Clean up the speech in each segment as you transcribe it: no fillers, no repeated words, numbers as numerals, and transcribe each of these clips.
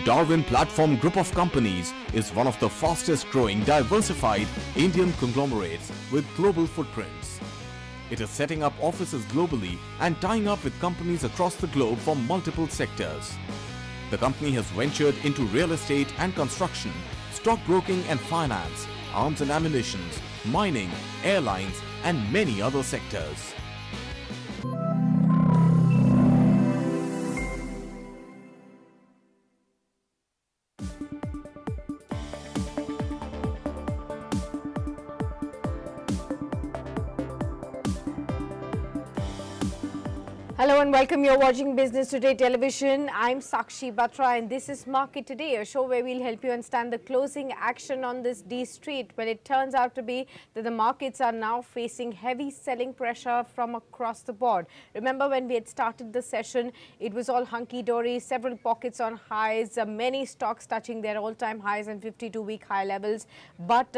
Darwin Platform Group of Companies is one of the fastest growing diversified Indian conglomerates with global footprints. It is setting up offices globally and tying up with companies across the globe for multiple sectors. The company has ventured into real estate and construction, stockbroking and finance, arms and ammunition, mining, airlines and many other sectors. Hello and welcome. You're watching Business Today Television. I'm Sakshi Batra and this is Market Today, a show where we'll help you understand the closing action on this D Street. Well, it turns out to be that the markets are now facing heavy selling pressure from across the board. Remember when we had started the session, it was all hunky-dory, several pockets on highs, many stocks touching their all-time highs and 52-week high levels. But,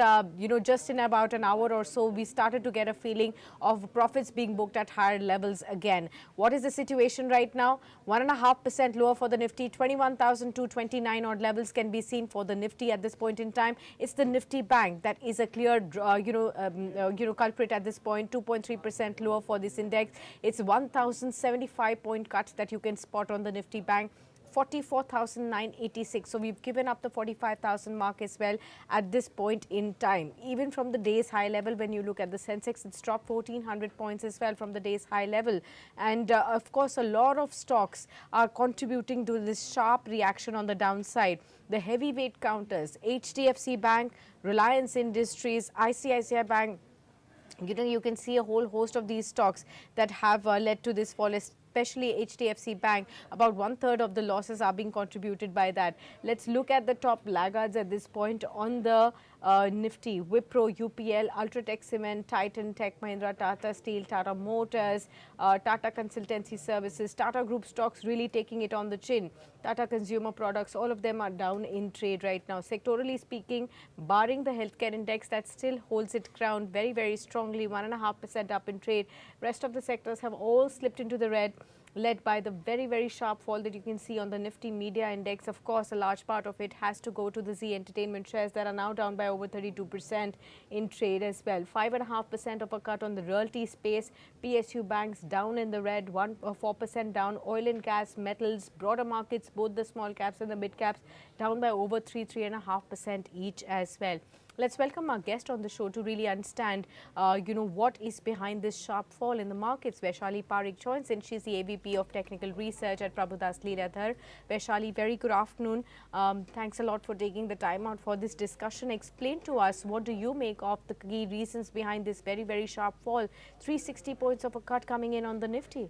just in about an hour or so, we started to get a feeling of profits being booked at higher levels again. What is the situation right now? 1.5% lower for the Nifty, 21,229 odd levels can be seen for the Nifty at this point in time. It's the Nifty Bank that is a clear, culprit at this point. 2.3% lower for this index. It's 1,075 point cut that you can spot on the Nifty Bank. 44,986. So we've given up the 45,000 mark as well at this point in time. Even from the day's high level, when you look at the Sensex, it's dropped 1,400 points as well from the day's high level. And of course, a lot of stocks are contributing to this sharp reaction on the downside. The heavyweight counters, HDFC Bank, Reliance Industries, ICICI Bank, you can see a whole host of these stocks that have led to this fall, especially HDFC Bank. About 1/3 of the losses are being contributed by that. Let's look at the top laggards at this point on the Nifty. Wipro, UPL, Ultratech Cement, Titan, Tech Mahindra, Tata Steel, Tata Motors, Tata Consultancy Services, Tata Group stocks really taking it on the chin. Tata Consumer Products, all of them are down in trade right now. Sectorally speaking, barring the healthcare index that still holds its ground very, very strongly, 1.5% up in trade. Rest of the sectors have all slipped into the red, led by the very, very sharp fall that you can see on the Nifty Media Index. Of course, a large part of it has to go to the Zee Entertainment shares that are now down by over 32% in trade as well. 5.5% of a cut on the realty space. PSU banks down in the red, 4% down. Oil and gas, metals, broader markets, both the small caps and the mid caps, down by over 3.5% each as well. Let's welcome our guest on the show to really understand, what is behind this sharp fall in the markets. Vaishali Parikh joins in. She's the AVP of Technical Research at Prabhudas Lilladher. Vaishali, very good afternoon. Thanks a lot for taking the time out for this discussion. Explain to us, what do you make of the key reasons behind this very, very sharp fall? 360 points of a cut coming in on the Nifty.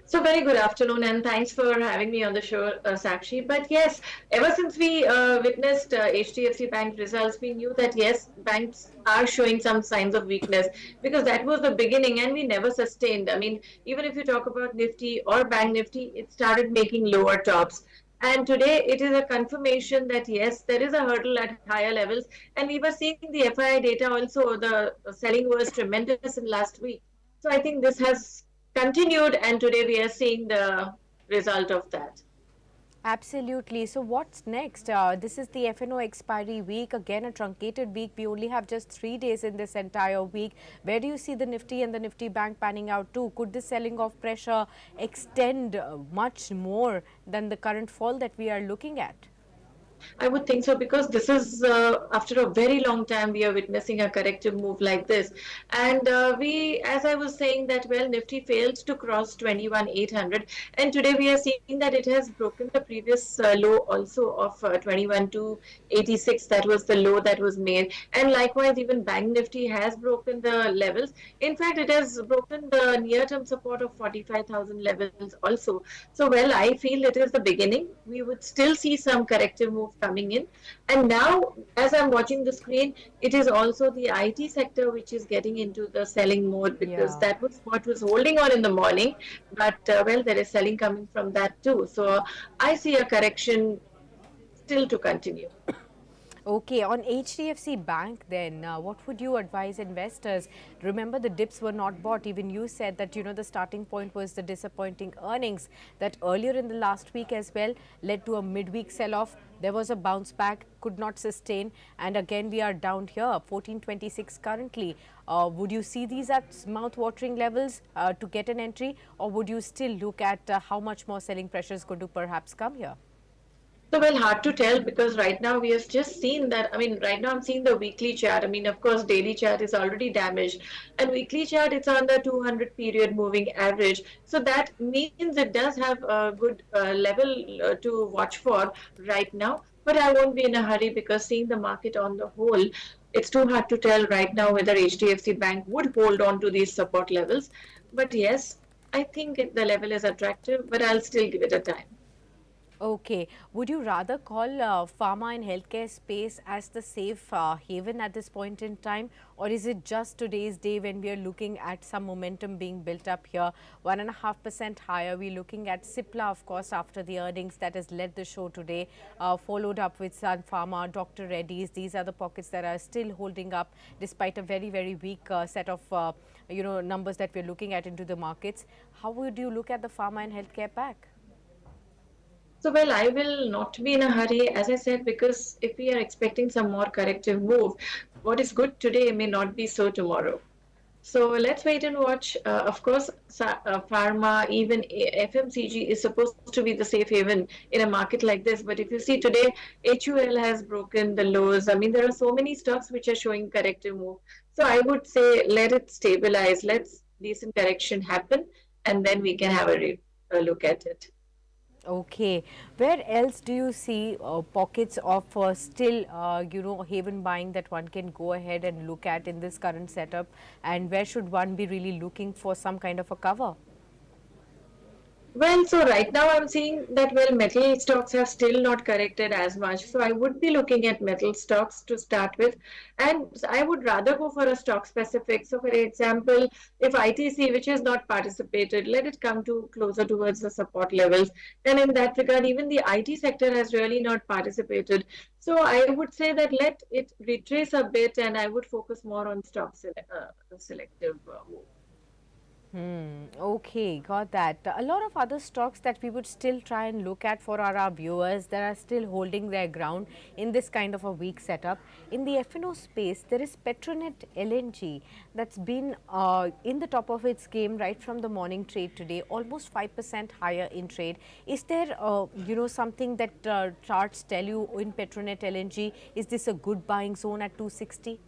So very good afternoon and thanks for having me on the show, Sakshi. But yes, ever since we witnessed HDFC Bank results, we knew that yes, banks are showing some signs of weakness because that was the beginning and we never sustained. I mean, even if you talk about Nifty or Bank Nifty, it started making lower tops. And today it is a confirmation that yes, there is a hurdle at higher levels. And we were seeing the FII data also, the selling was tremendous in last week. So I think this has continued and today we are seeing the result of that. Absolutely. So what's next? This is the FNO expiry week, again a truncated week. We only have just 3 days in this entire week. Where do you see the Nifty and the Nifty Bank panning out to? Could this selling off pressure extend much more than the current fall that we are looking at? I would think so because this is after a very long time we are witnessing a corrective move like this. And as I was saying that, well, Nifty failed to cross 21,800 and today we are seeing that it has broken the previous low also of 21,286. That was the low that was made. And likewise, even Bank Nifty has broken the levels. In fact, it has broken the near-term support of 45,000 levels also. So, well, I feel it is the beginning. We would still see some corrective move coming in. And now, as I'm watching the screen, it is also the IT sector which is getting into the selling mode because that was what was holding on in the morning. But, well, there is selling coming from that too. So I see a correction still to continue. Okay, on HDFC Bank then, what would you advise investors? Remember, the dips were not bought. Even you said that, the starting point was the disappointing earnings that earlier in the last week as well led to a midweek sell-off. There was a bounce back, could not sustain, and again we are down here, 1426 currently. Would you see these at mouth-watering levels to get an entry, or would you still look at how much more selling pressure is going to perhaps come here? So, well, hard to tell because right now we have just seen that. I mean, right now I'm seeing the weekly chart. I mean, of course, daily chart is already damaged, and weekly chart it's on the 200 period moving average. So that means it does have a good level to watch for right now. But I won't be in a hurry because seeing the market on the whole, it's too hard to tell right now whether HDFC Bank would hold on to these support levels. But yes, I think the level is attractive, but I'll still give it a time. Okay. Would you rather call pharma and healthcare space as the safe haven at this point in time, or is it just today's day when we are looking at some momentum being built up here, 1.5% higher? We're looking at Cipla, of course, after the earnings that has led the show today, followed up with Sun Pharma, Dr. Reddy's. These are the pockets that are still holding up despite a very, very weak set of numbers that we're looking at into the markets. How would you look at the pharma and healthcare pack? So, well, I will not be in a hurry, as I said, because if we are expecting some more corrective move, what is good today may not be so tomorrow. So let's wait and watch. Of course, pharma, even FMCG is supposed to be the safe haven in a market like this. But if you see today, HUL has broken the lows. I mean, there are so many stocks which are showing corrective move. So I would say let it stabilize, let's decent correction happen, and then we can have a look at it. Okay. Where else do you see pockets of still, haven buying that one can go ahead and look at in this current setup? And where should one be really looking for some kind of a cover? Well, so right now I'm seeing that, well, metal stocks have still not corrected as much. So I would be looking at metal stocks to start with. And I would rather go for a stock specific. So for example, if ITC, which has not participated, let it come to closer towards the support levels. Then in that regard, even the IT sector has really not participated. So I would say that let it retrace a bit and I would focus more on selective move. Okay, got that. A lot of other stocks that we would still try and look at for our viewers that are still holding their ground in this kind of a weak setup. In the F&O space, there is Petronet LNG that's been in the top of its game right from the morning trade today, almost 5% higher in trade. Is there, something that charts tell you in Petronet LNG? Is this a good buying zone at 260?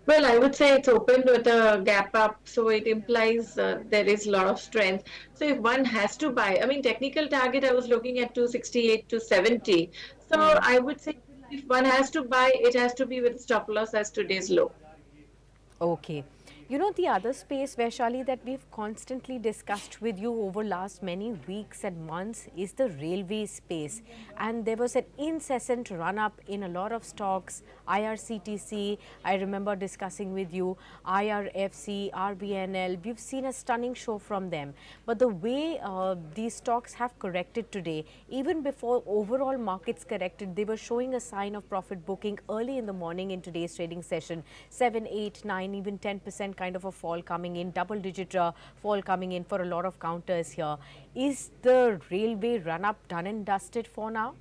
Well, I would say it's opened with a gap up, so it implies there is a lot of strength. So if one has to buy, I mean, technical target, I was looking at 268 to 70. So I would say if one has to buy, it has to be with stop loss as today's low. Okay. You know, the other space, Vaishali, that we've constantly discussed with you over last many weeks and months is the railway space. And there was an incessant run-up in a lot of stocks, IRCTC, I remember discussing with you, IRFC, RBNL. We've seen a stunning show from them. But the way these stocks have corrected today, even before overall markets corrected, they were showing a sign of profit booking early in the morning in today's trading session. 7, 8, 9, even 10% kind of a fall coming in, double-digit fall coming in for a lot of counters here. Is the railway run-up done and dusted for now?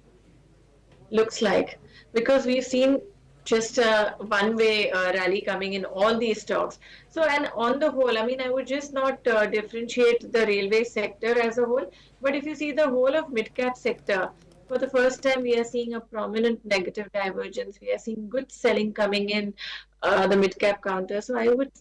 Looks like, because we've seen just a one-way rally coming in all these stocks. So, and on the whole, I mean, I would just not differentiate the railway sector as a whole, but if you see the whole of mid-cap sector, for the first time, we are seeing a prominent negative divergence. We are seeing good selling coming in the mid-cap counter. So I would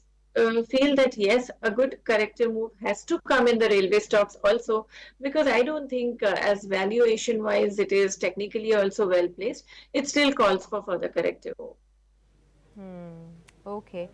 feel that yes, a good corrective move has to come in the railway stocks also, because I don't think as valuation wise it is technically also well placed. It still calls for further corrective move. Okay.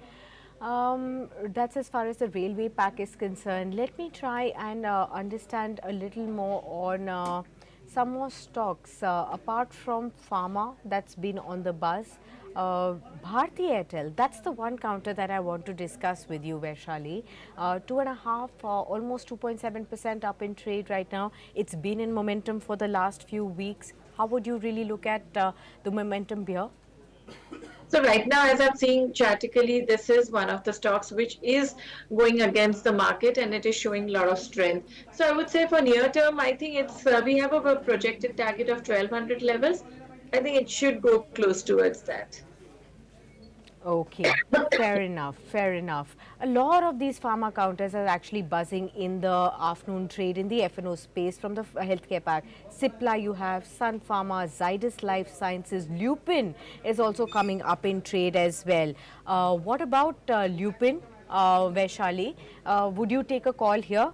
That's as far as the railway pack is concerned. Let me try and understand a little more on some more stocks apart from pharma that's been on the buzz. Bharti Airtel, that's the one counter that I want to discuss with you, Vaishali. 2.5, almost 2.7% up in trade right now. It's been in momentum for the last few weeks. How would you really look at the momentum here? So right now, as I'm seeing chartically, this is one of the stocks which is going against the market and it is showing a lot of strength. So I would say for near term, I think it's we have a projected target of 1200 levels. I think it should go close towards that. Okay, fair enough, fair enough. A lot of these pharma counters are actually buzzing in the afternoon trade in the F&O space from the healthcare pack. Cipla you have, Sun Pharma, Zydus Life Sciences, Lupin is also coming up in trade as well. What about Lupin, Vaishali? Would you take a call here?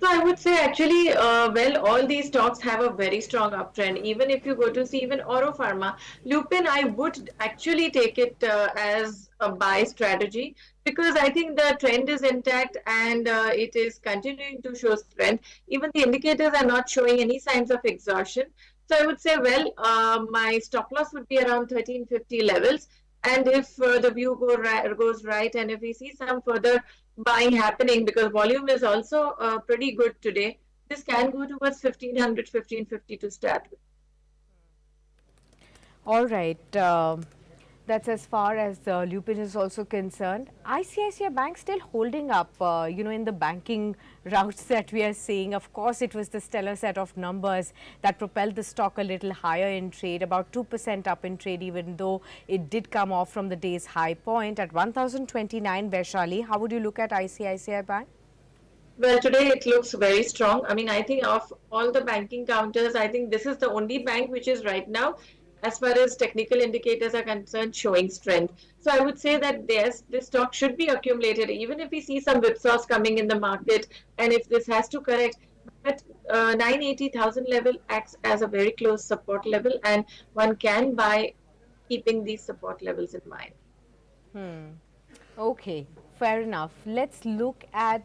So I would say actually, well, all these stocks have a very strong uptrend. Even if you go to see even Oro Pharma, Lupin, I would actually take it as a buy strategy because I think the trend is intact and it is continuing to show strength. Even the indicators are not showing any signs of exhaustion. So I would say, well, my stop loss would be around 1350 levels. And if the view goes right, and if we see some further buying happening, because volume is also pretty good today, this can go towards 1500, 1550 to start with. All right. That's as far as Lupin is also concerned. ICICI Bank still holding up, in the banking routes that we are seeing. Of course, it was the stellar set of numbers that propelled the stock a little higher in trade, about 2% up in trade, even though it did come off from the day's high point at 1029. Vaishali, how would you look at ICICI Bank? Well, today it looks very strong. I mean, I think of all the banking counters, I think this is the only bank which is right now, as far as technical indicators are concerned, showing strength. So I would say that yes, this stock should be accumulated, even if we see some whipsaws coming in the market, and if this has to correct. But 980,000 level acts as a very close support level, and one can buy keeping these support levels in mind. Okay, fair enough. Let's look at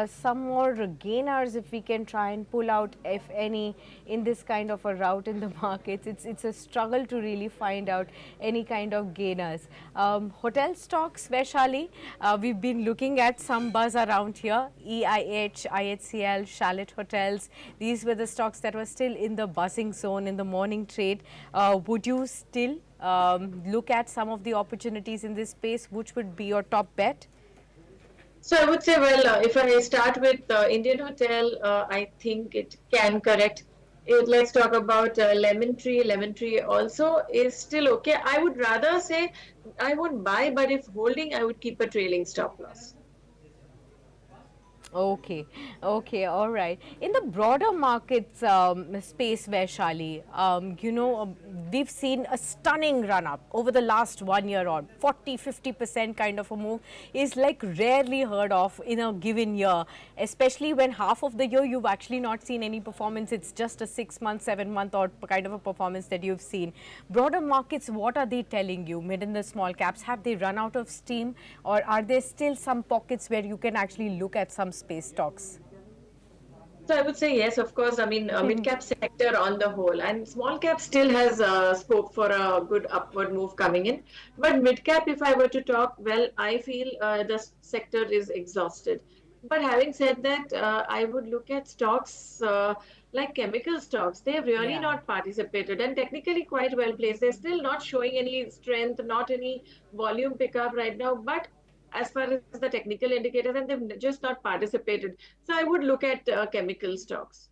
some more gainers if we can try and pull out, if any, in this kind of a route in the markets. It's a struggle to really find out any kind of gainers. Hotel stocks, Vaishali, we've been looking at some buzz around here. EIH, IHCL, Chalet Hotels. These were the stocks that were still in the buzzing zone in the morning trade. Would you still look at some of the opportunities in this space? Which would be your top bet? So I would say, well, if I start with Indian Hotel, I think it can correct. Let's talk about Lemon Tree. Lemon Tree also is still okay. I would rather say I won't buy, but if holding, I would keep a trailing stop loss. Okay, okay, all right. In the broader markets space, Vaishali, we've seen a stunning run up over the last 1 year on 40-50% kind of a move is like rarely heard of in a given year, especially when half of the year you've actually not seen any performance. It's just a 6 month, 7 month or kind of a performance that you've seen. Broader markets, what are they telling you? Mid and the small caps, have they run out of steam, or are there still some pockets where you can actually look at some space stocks? So I would say yes, of course. I mean, mid cap sector on the whole, and small cap still has scope for a good upward move coming in. But mid cap, if I were to talk, well, I feel the sector is exhausted. But having said that, I would look at stocks like chemical stocks. They've really Yeah. not participated and technically quite well placed. They're still not showing any strength, not any volume pickup right now. But as far as the technical indicators, and they've just not participated. So I would look at chemical stocks.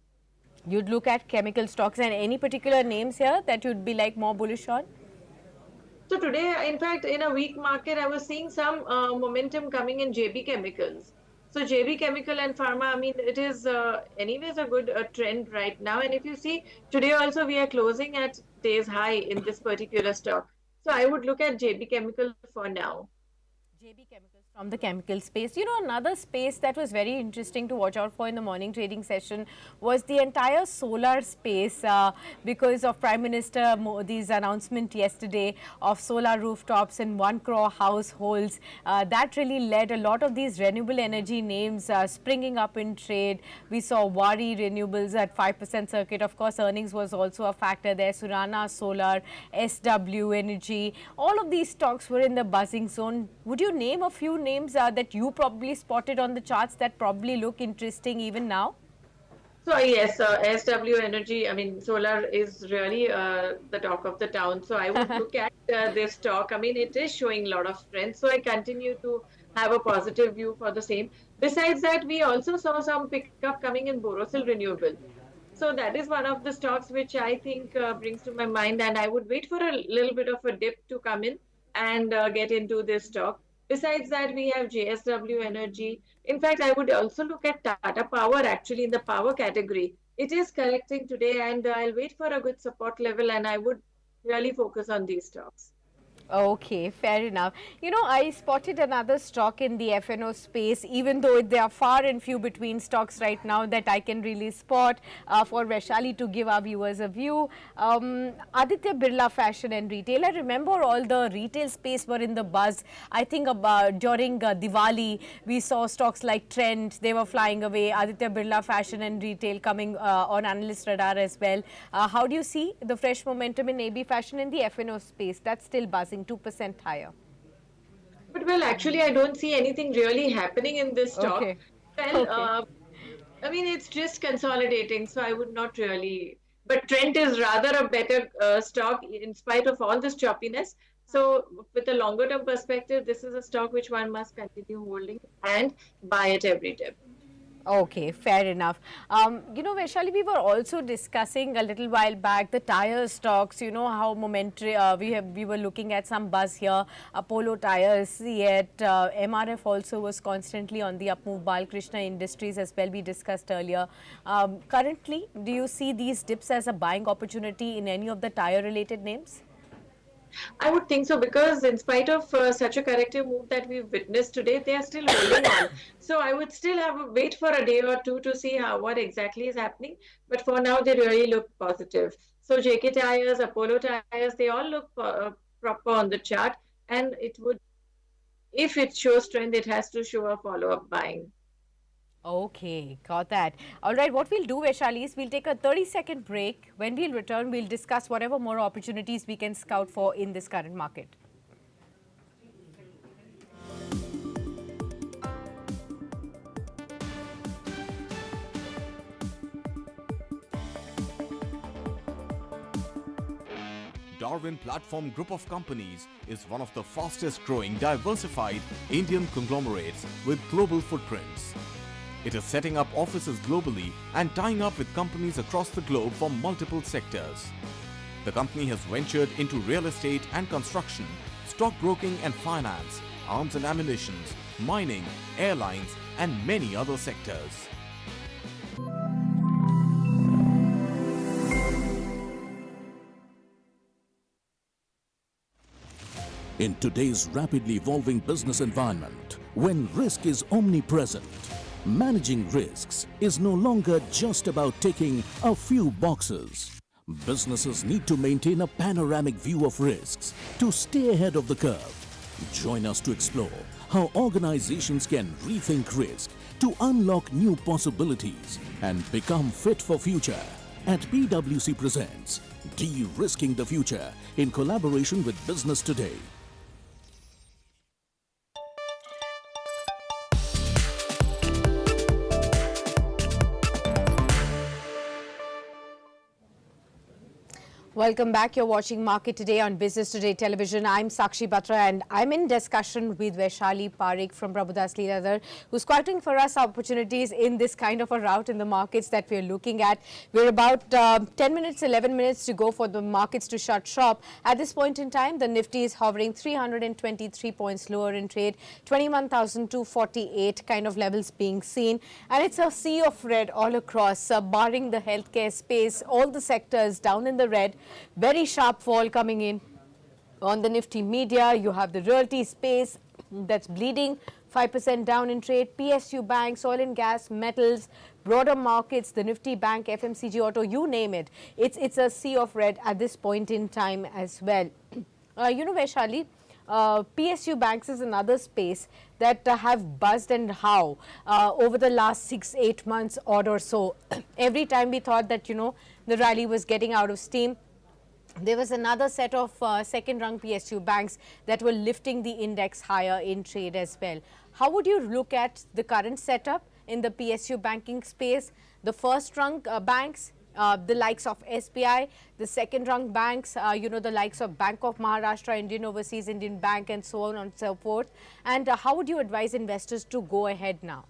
You'd look at chemical stocks, and any particular names here that you'd be like more bullish on? So today, in fact, in a weak market, I was seeing some momentum coming in JB Chemicals. So JB Chemical and Pharma, I mean, it is anyways a good trend right now. And if you see, today also we are closing at day's high in this particular stock. So I would look at JB Chemical for now. JB Chemicals From the chemical space. You know, another space that was very interesting to watch out for in the morning trading session was the entire solar space because of Prime Minister Modi's announcement yesterday of solar rooftops in 1 crore households. That really led a lot of these renewable energy names springing up in trade. We saw Wari Renewables at 5% circuit. Of course, earnings was also a factor there. Surana Solar, SW Energy, all of these stocks were in the buzzing zone. Would you name a few names that you probably spotted on the charts that probably look interesting even now? So yes, SW Energy, I mean, solar is really the talk of the town. So I would look at this stock. I mean, it is showing a lot of strength. So I continue to have a positive view for the same. Besides that, we also saw some pickup coming in Borosil Renewable. So that is one of the stocks which I think brings to my mind, and I would wait for a little bit of a dip to come in and get into this stock. Besides that, we have JSW Energy. In fact, I would also look at Tata Power actually in the power category. It is correcting today, and I'll wait for a good support level, and I would really focus on these stocks. Okay, fair enough. You know, I spotted another stock in the FNO space, even though they are far and few between stocks right now that I can really spot for Vaishali to give our viewers a view. Aditya Birla Fashion and Retail. I remember all the retail space were in the buzz. I think about during Diwali, we saw stocks like Trend, they were flying away. Aditya Birla Fashion and Retail coming on analyst radar as well. How do you see the fresh momentum in AB Fashion in the FNO space? That's still buzzing. 2% higher. But well, actually, I don't see anything really happening in this stock. Okay. Well, Okay. I mean, it's just consolidating, so I would not really. But Trent is rather a better stock in spite of all this choppiness. So, with a longer term perspective, this is a stock which one must continue holding and buy at every dip. Okay, fair enough. You know, Vaishali, we were also discussing a little while back the tire stocks, you know, how momentary we were looking at some buzz here. Apollo Tires, yet MRF also was constantly on the up move. Balkrishna Industries as well, we discussed earlier. Currently, do you see these dips as a buying opportunity in any of the tire related names? I would think so because, in spite of such a corrective move that we've witnessed today, they are still holding on. So I would still have a wait for a day or two to see what exactly is happening. But for now, they really look positive. So JK Tires, Apollo Tires, they all look proper on the chart, and it would, if it shows trend, it has to show a follow-up buying. Okay, got that. All right, what we'll do, Vaishali, is we'll take a 30-second break. When we'll return, we'll discuss whatever more opportunities we can scout for in this current market. Darwin Platform Group of Companies is one of the fastest growing diversified Indian conglomerates with global footprints. It is setting up offices globally and tying up with companies across the globe from multiple sectors. The company has ventured into real estate and construction, stockbroking and finance, arms and ammunition, mining, airlines, and many other sectors. In today's rapidly evolving business environment, when risk is omnipresent, managing risks is no longer just about ticking a few boxes. Businesses need to maintain a panoramic view of risks to stay ahead of the curve. Join us to explore how organizations can rethink risk to unlock new possibilities and become fit for future. At PwC presents De-Risking the Future in collaboration with Business Today. Welcome back. You're watching Market Today on Business Today Television. I'm Sakshi Batra and I'm in discussion with Vaishali Parekh from Prabhudas Leeladhar, who's quoting for us opportunities in this kind of a route in the markets that we're looking at. We're about 10 minutes, 11 minutes to go for the markets to shut shop. At this point in time, the Nifty is hovering 323 points lower in trade, 21,248 kind of levels being seen. And it's a sea of red all across, barring the healthcare space, all the sectors down in the red. Very sharp fall coming in on the Nifty media. You have the realty space that's bleeding 5% down in trade. PSU banks, oil and gas, metals, broader markets, the Nifty Bank, FMCG, auto, you name it. It's a sea of red at this point in time as well. Vaishali, PSU banks is another space that have buzzed, and how over the last 6-8 months odd or so. Every time we thought that, the rally was getting out of steam, there was another set of second rung PSU banks that were lifting the index higher in trade as well. How would you look at the current setup in the PSU banking space? The first rung banks, the likes of SBI, the second rung banks, the likes of Bank of Maharashtra, Indian Overseas, Indian Bank, and so on and so forth. And how would you advise investors to go ahead now?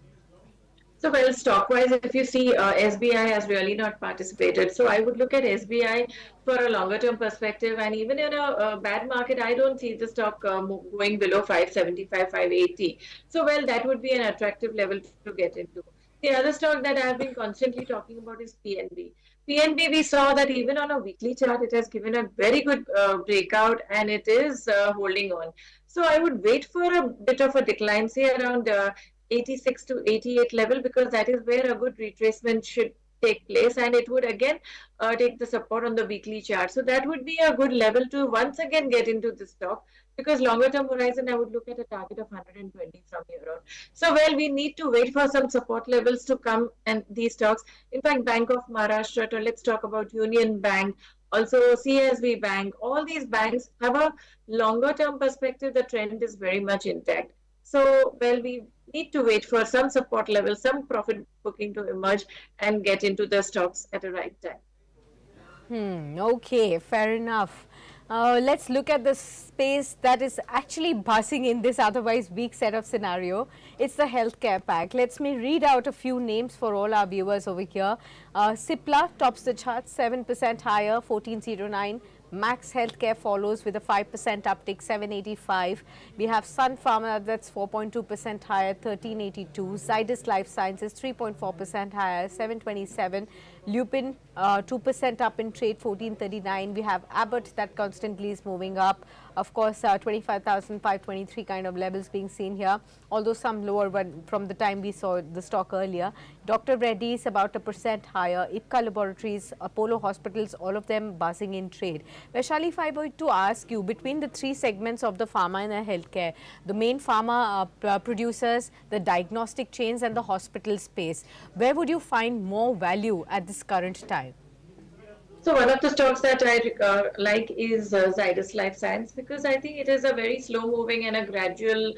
So, well, stock-wise, if you see, SBI has really not participated. So, I would look at SBI for a longer-term perspective. And even in a bad market, I don't see the stock going below 575, 580. So, well, that would be an attractive level to get into. The other stock that I have been constantly talking about is PNB. PNB, we saw that even on a weekly chart, it has given a very good breakout, and it is holding on. So, I would wait for a bit of a decline, say around 86 to 88 level, because that is where a good retracement should take place, and it would again take the support on the weekly chart. So that would be a good level to once again get into the stock, because longer term horizon I would look at a target of 120 from here on. So well, we need to wait for some support levels to come, and these stocks, in fact Bank of Maharashtra, or let's talk about Union Bank, also CSB Bank, all these banks have a longer term perspective. The trend is very much intact. So, well, we need to wait for some support level, some profit booking to emerge and get into the stocks at the right time. Okay, fair enough. Let's look at the space that is actually buzzing in this otherwise weak set of scenario. It's the healthcare pack. Let me read out a few names for all our viewers over here. Cipla tops the chart, 7% higher, 1409. Max Healthcare follows with a 5% uptick, 785. We have Sun Pharma, that's 4.2% higher, 1382. Zydus Life Sciences, 3.4% higher, 727. Lupin, 2% up in trade, 1439. We have Abbott, that constantly is moving up. Of course, 25,523 kind of levels being seen here, although some lower from the time we saw the stock earlier. Dr. Reddy's about 1% higher. Ipca Laboratories, Apollo Hospitals, all of them buzzing in trade. Vaishali, if I were to ask you, between the three segments of the pharma and the healthcare, the main pharma producers, the diagnostic chains, and the hospital space, where would you find more value at this current time? So one of the stocks that I like is Zydus Life Science, because I think it is a very slow moving and a gradual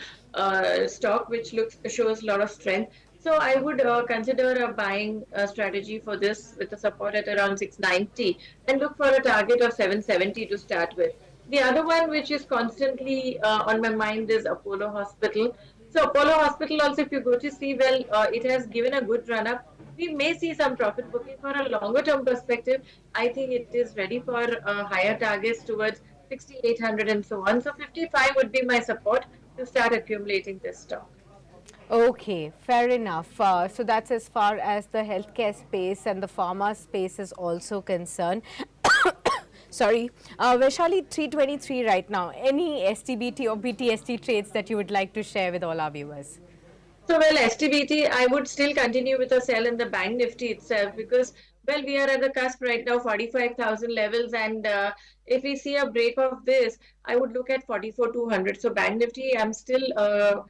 stock which shows a lot of strength. So I would consider a buying strategy for this with a support at around 690 and look for a target of 770 to start with. The other one which is constantly on my mind is Apollo Hospital. So Apollo Hospital also, if you go to see, well, it has given a good run up. We may see some profit booking for a longer term perspective. I think it is ready for higher targets towards 6,800 and so on. So 55 would be my support to start accumulating this stock. Okay, fair enough. So that's as far as the healthcare space and the pharma space is also concerned. Sorry, Vaishali, 323 right now. Any STBT or BTST trades that you would like to share with all our viewers? So, well, STBT, I would still continue with a sell in the Bank Nifty itself, because, well, we are at the cusp right now, 45,000 levels, and if we see a break of this, I would look at 44,200. So, Bank Nifty, I'm still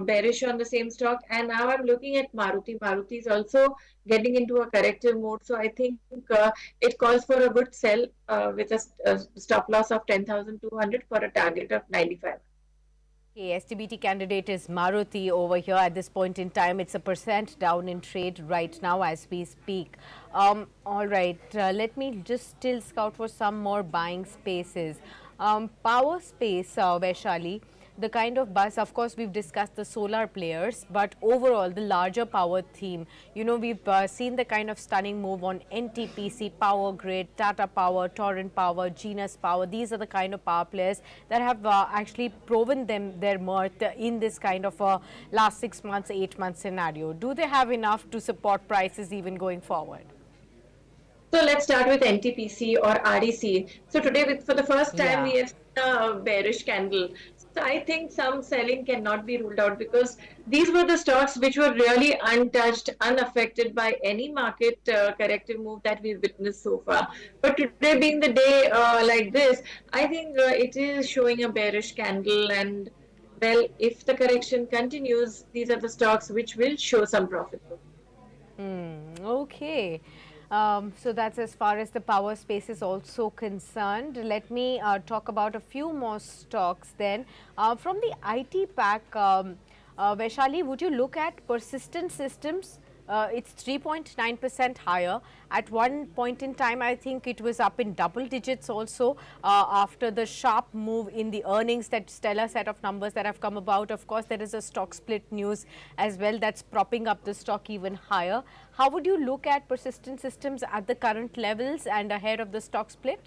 bearish on the same stock, and now I'm looking at Maruti. Maruti is also getting into a corrective mode, so I think it calls for a good sell with a stop loss of 10,200 for a target of 95. Okay, STBT candidate is Maruti over here at this point in time. It's 1% down in trade right now as we speak. All right, let me just still scout for some more buying spaces. Power space, Vaishali, the kind of buzz, of course, we've discussed the solar players, but overall, the larger power theme, we've seen the kind of stunning move on NTPC, Power Grid, Tata Power, Torrent Power, Genus Power. These are the kind of power players that have actually proven their worth in this kind of last 6 months, 8 months scenario. Do they have enough to support prices even going forward? So let's start with NTPC or REC. So today, for the first time, we have seen a bearish candle. So I think some selling cannot be ruled out because these were the stocks which were really untouched, unaffected by any market corrective move that we've witnessed so far. But today being the day like this, I think it is showing a bearish candle. And well, if the correction continues, these are the stocks which will show some profit booking. Okay. So that's as far as the power space is also concerned. Let me talk about a few more stocks then. From the IT pack, Vaishali, would you look at persistent systems? It's 3.9% higher. At one point in time, I think it was up in double digits also after the sharp move in the earnings, that stellar set of numbers that have come about. Of course, there is a stock split news as well that's propping up the stock even higher. How would you look at persistent systems at the current levels and ahead of the stock split?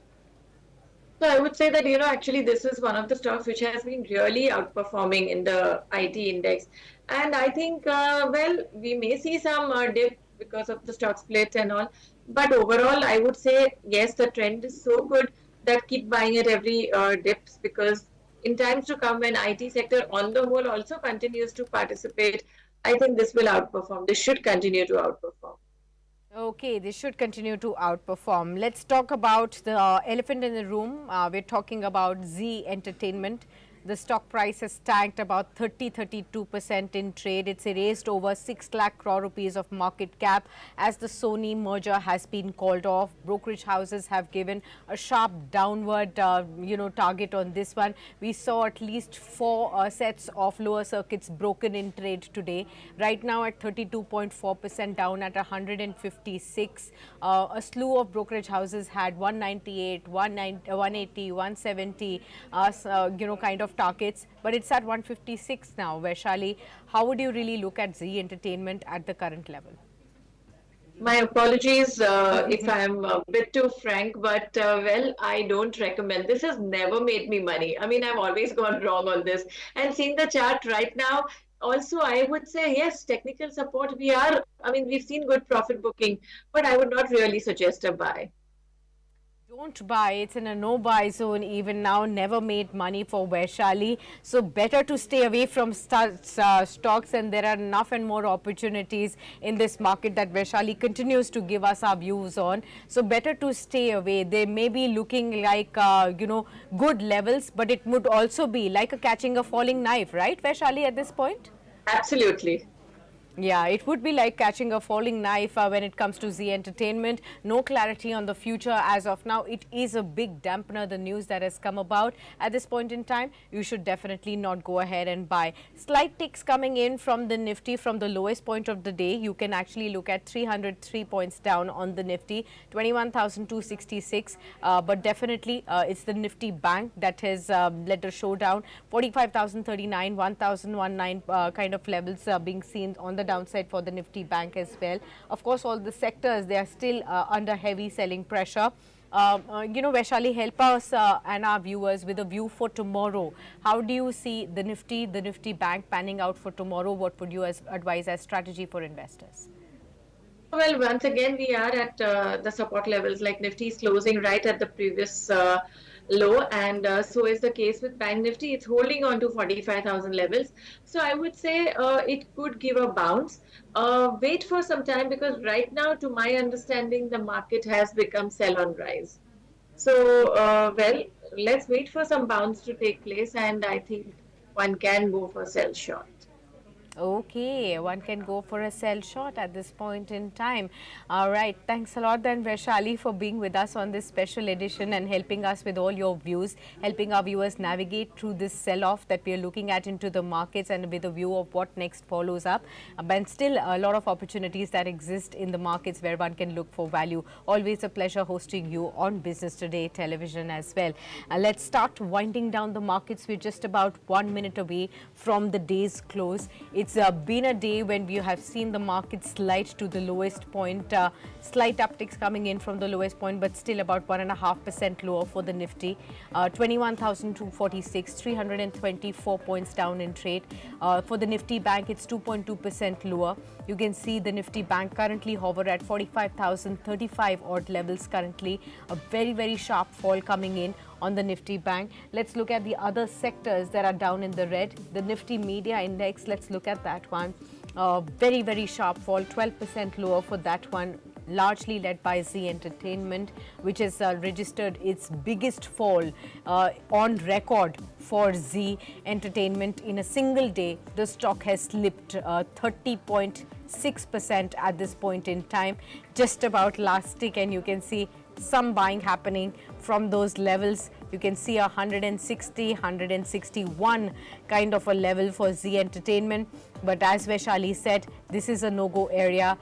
So I would say that, actually this is one of the stocks which has been really outperforming in the IT index. And I think, well, we may see some dip because of the stock split and all. But overall, I would say, yes, the trend is so good that keep buying at every dips, because in times to come when IT sector on the whole also continues to participate, I think this will outperform. This should continue to outperform. Okay, this should continue to outperform. Let's talk about the elephant in the room. We're talking about Zee Entertainment. The stock price has tanked about 32% in trade. It's erased over 6 lakh crore rupees of market cap as the Sony merger has been called off. Brokerage houses have given a sharp downward, target on this one. We saw at least 4 sets of lower circuits broken in trade today. Right now at 32.4% down at 156. A slew of brokerage houses had 198, 180, 170, kind of targets, but it's at 156 now. Vaishali, how would you really look at Zee Entertainment at the current level? My apologies if I'm a bit too frank, but well, I don't recommend. This has never made me money. I mean, I've always gone wrong on this. And seeing the chart right now, also, I would say, yes, technical support, we've seen good profit booking, but I would not really suggest a buy. Don't buy. It's in a no-buy zone even now. Never made money for Vaishali. So better to stay away from stocks, and there are enough and more opportunities in this market that Vaishali continues to give us our views on. So better to stay away. They may be looking like, good levels, but it would also be like catching a falling knife, right, Vaishali, at this point? Absolutely. Yeah, it would be like catching a falling knife when it comes to Zee Entertainment. No clarity on the future as of now. It is a big dampener, the news that has come about at this point in time. You should definitely not go ahead and buy. Slight ticks coming in from the Nifty from the lowest point of the day. You can actually look at 303 points down on the Nifty, 21,266. But definitely it's the Nifty Bank that has led a showdown. 45,039, 1,019 kind of levels being seen on the downside for the Nifty Bank as well. Of course, all the sectors, they are still under heavy selling pressure. Vaishali, help us and our viewers with a view for tomorrow. How do you see the Nifty Bank panning out for tomorrow? What would you advise as strategy for investors? Well, once again, we are at the support levels, like Nifty is closing right at the previous low, and so is the case with Bank Nifty. It's holding on to 45,000 levels. So I would say it could give a bounce. Wait for some time, because right now, to my understanding, the market has become sell on rise. So, well, let's wait for some bounce to take place, and I think one can go for sell short. Okay, one can go for a sell short at this point in time. All right, thanks a lot then, Vaishali, for being with us on this special edition and helping us with all your views, helping our viewers navigate through this sell-off that we are looking at into the markets, and with a view of what next follows up. But still a lot of opportunities that exist in the markets where one can look for value. Always a pleasure hosting you on Business Today television as well. Let's start winding down the markets. We're just about 1 minute away from the day's close. It's been a day when we have seen the market slide to the lowest point, slight upticks coming in from the lowest point, but still about 1.5% lower for the Nifty, 21,246, 324 points down in trade. For the Nifty Bank, it's 2.2% lower. You can see the Nifty Bank currently hover at 45,035 odd levels currently. A very, very sharp fall coming in on the Nifty Bank. Let's look at the other sectors that are down in the red. The Nifty Media Index, let's look at that one. Very, very sharp fall, 12% lower for that one, largely led by Zee Entertainment, which has registered its biggest fall on record for Zee Entertainment. In a single day, the stock has slipped 30.6% at this point in time, just about last tick, and you can see some buying happening from those levels. You can see 160, 161 kind of a level for Zee Entertainment. But as Vaishali said, this is a no-go area.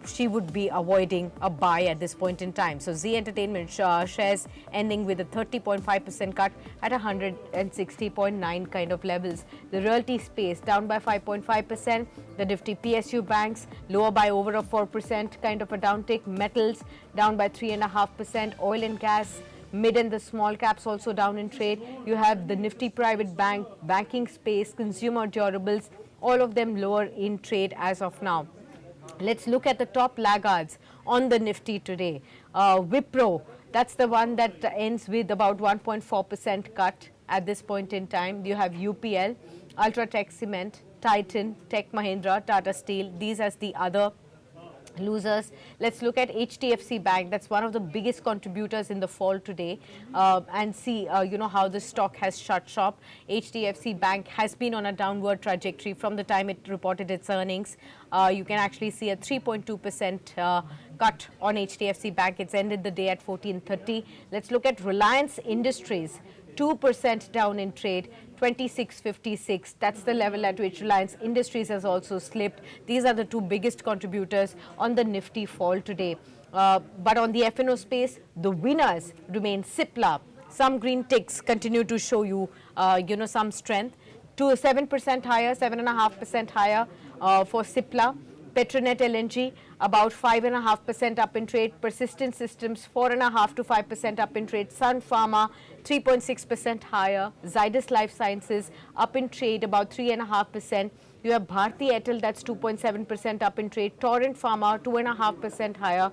She would be avoiding a buy at this point in time. So Zee Entertainment shares ending with a 30.5% cut at 160.9 kind of levels. The realty space down by 5.5%. The Nifty PSU banks lower by over a 4% kind of a downtick. Metals down by 3.5%. Oil and gas, mid and the small caps also down in trade. You have the Nifty private bank, banking space, consumer durables, all of them lower in trade as of now. Let's look at the top laggards on the Nifty today. Wipro, that's the one that ends with about 1.4% cut at this point in time. You have UPL, Ultratech Cement, Titan, Tech Mahindra, Tata Steel. These as the other losers. Let's look at HDFC Bank. That's one of the biggest contributors in the fall today, and see how the stock has shut shop. HDFC Bank has been on a downward trajectory from the time it reported its earnings. You can actually see a 3.2% cut on HDFC Bank. It's ended the day at 1430. Let's look at Reliance Industries. 2% down in trade, 26.56. That's the level at which Reliance Industries has also slipped. These are the two biggest contributors on the Nifty fall today. But on the F&O space, the winners remain Cipla. Some green ticks continue to show you, some strength. To 7% higher, 7.5% higher for Cipla. Petronet LNG about 5.5% up in trade. Persistent Systems 4.5 to 5% up in trade. Sun Pharma 3.6% higher. Zydus Life Sciences up in trade about 3.5%. You have Bharti Airtel, that's 2.7% up in trade. Torrent Pharma 2.5% higher.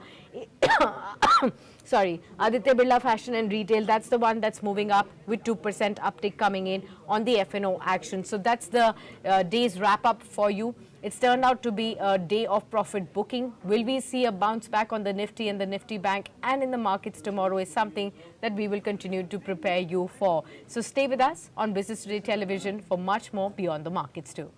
Sorry, Aditya Birla Fashion and Retail, that's the one that's moving up with 2% uptick coming in on the F&O action. So that's the day's wrap up for you. It's turned out to be a day of profit booking. Will we see a bounce back on the Nifty and the Nifty Bank and in the markets tomorrow is something that we will continue to prepare you for. So stay with us on Business Today Television for much more beyond the markets too.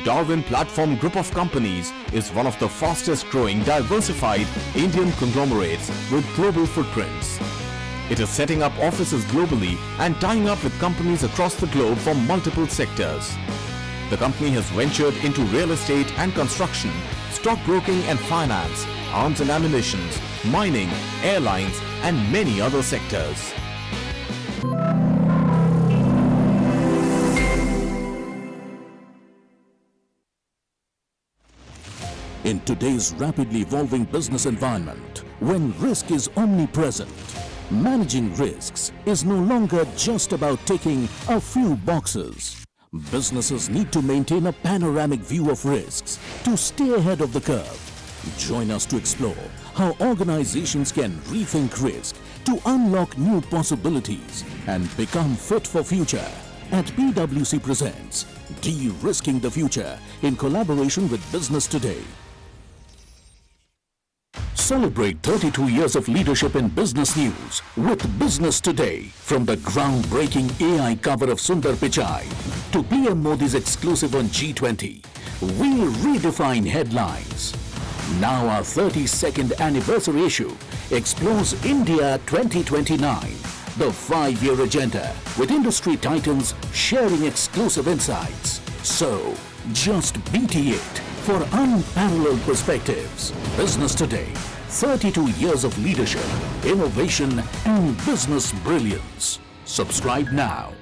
Darwin Platform Group of Companies is one of the fastest growing diversified Indian conglomerates with global footprints. It is setting up offices globally and tying up with companies across the globe for multiple sectors. The company has ventured into real estate and construction, stockbroking and finance, arms and ammunition, mining, airlines and many other sectors. In today's rapidly evolving business environment, when risk is omnipresent, managing risks is no longer just about ticking a few boxes. Businesses need to maintain a panoramic view of risks to stay ahead of the curve. Join us to explore how organizations can rethink risk to unlock new possibilities and become fit for future. At PwC presents De-Risking the Future in collaboration with Business Today. Celebrate 32 years of leadership in business news with Business Today. From the groundbreaking AI cover of Sundar Pichai to PM Modi's exclusive on G20, we'll redefine headlines. Now our 32nd anniversary issue explores India 2029, the 5-year agenda with industry titans sharing exclusive insights. So, just BT it for unparalleled perspectives. Business Today, 32 years of leadership, innovation and business brilliance. Subscribe now.